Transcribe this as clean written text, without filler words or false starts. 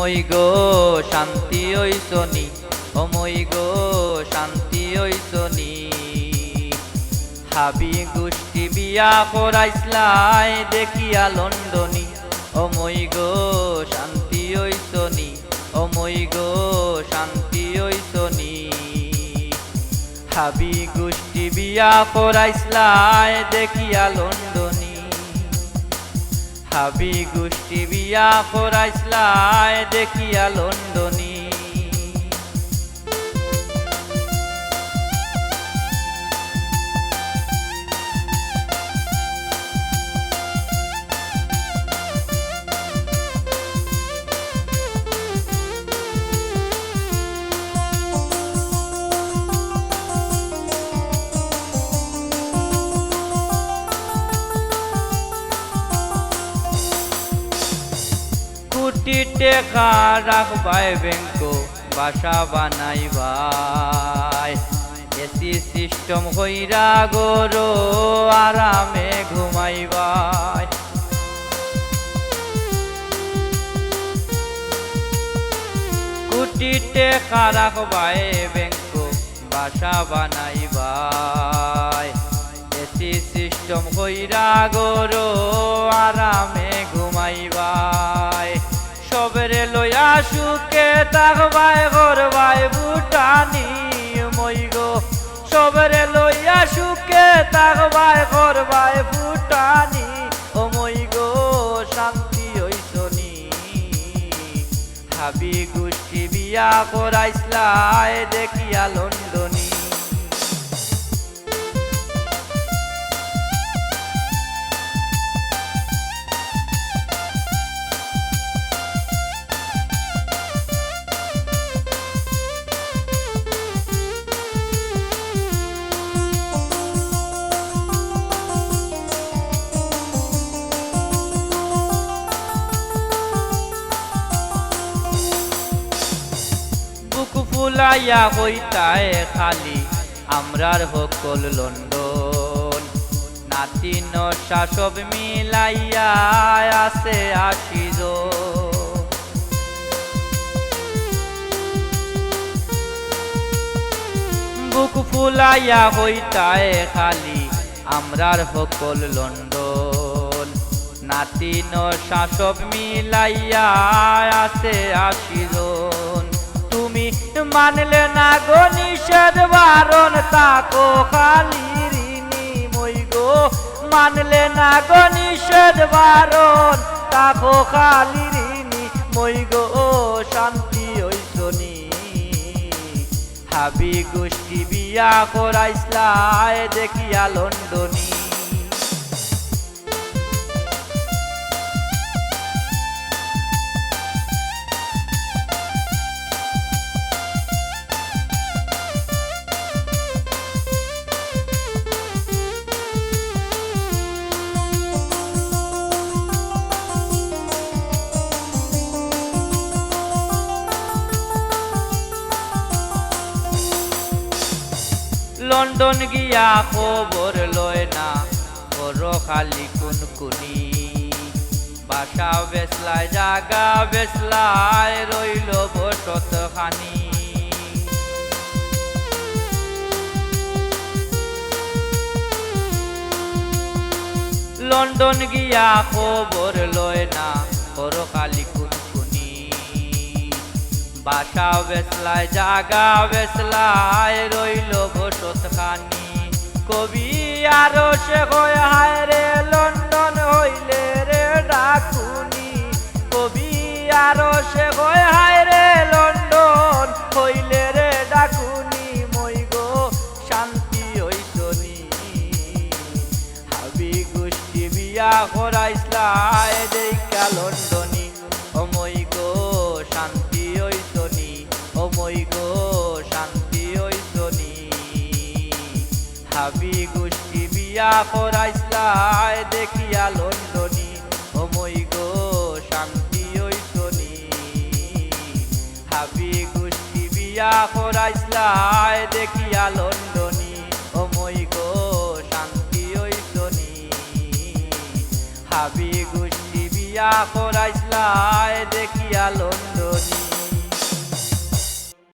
মই গো শান্তি হইছনি, ও মই গো শান্তি হইছনি। হাবি গোষ্ঠী বিয়া করাইছলাই দেখিয়া লন্ডনী, ও মই গো শান্তি হইছনি, ও মই গো শান্তি হইছনি। হাবি গোষ্ঠী বিয়া করাইছলাই দেখিয়া লন্ডনী, হাবি গোষ্ঠী বিয়া করাইছলাই দেখিয়া লন্ডনী। কোটি টাকা রাখবাই ব্যাংক বাসা বানাইবাই, এসি সিস্টেম হইরা গরো আরামে ঘুমাইবাই। কোটি টাকা রাখবাই ব্যাংক বাসা বানাইবাই, এসি সিস্টেম হইরা গরো আরামে ঘুমাইবাই। সবরে লইয়া সুখে থাকবাই করবাই ভুটানি, মই গো সবরে লইয়া সুখে থাকবাই করবাই ভুটানি, ও মই গো শান্তি হইছনি। হাবি গোষ্ঠী বিয়া করাইছলাই দেখিয়া লন্ডনী, ফুলাইয়া হইতায় খালি আমরার হকল লন্ডন। নাতি নশা সব মিলাইয়া আছে ৮০ জন। বুক ফুলাইয়া হইতায় খালি আমরার হকল লন্ডন। নাতি নশা সব মিলাইয়া আছে ৮০ জন। তুমি মানলে না গো নিষেধ বারণ তাকো খালি ঋণী, মই গো মানলে না গো নিষেধ বারণ তাকো খালি ঋণী, মই গো শান্তি হইছনি। হাবি গোষ্ঠী বিয়া করাইছলাই দেখিয়া লন্ডনী, লন্ডন গিয়া খবর লয় না করো খালি কুনকুনি। বাসা বেসলাই জাগা বেসলাই রইল বসত খানি। লন্ডন গিয়া খবর লয় না করো খালি কুনকুনি। বাসা বেসলাই জাগা বেসলাই রইল বসত খানি। কবি আরো সে হয় হায় রে লন্ডন হইলে রে ডাকুনি, কবি আরো সে হয় হায় রে লন্ডন হইলে রে ডাকুনি, মই গো শান্তি হইছনি। হাবি গোষ্ঠী বিয়া করাইছলাই দেখিয়া লন্ডনী, ও মই গো শান্তি হইছনি, ও মই গো শান্তি হইছনি। হাবি গোষ্ঠী বিয়া করাইছলাই দেখিয়া লন্ডনী, ও মই গো শান্তি হইছনি। হাবি গোষ্ঠী বিয়া করাইছলাই দেখিয়া লন্ডনী, ও মই গো শান্তি হইছনি। হাবি গোষ্ঠী বিয়া করাইছলাই দেখিয়া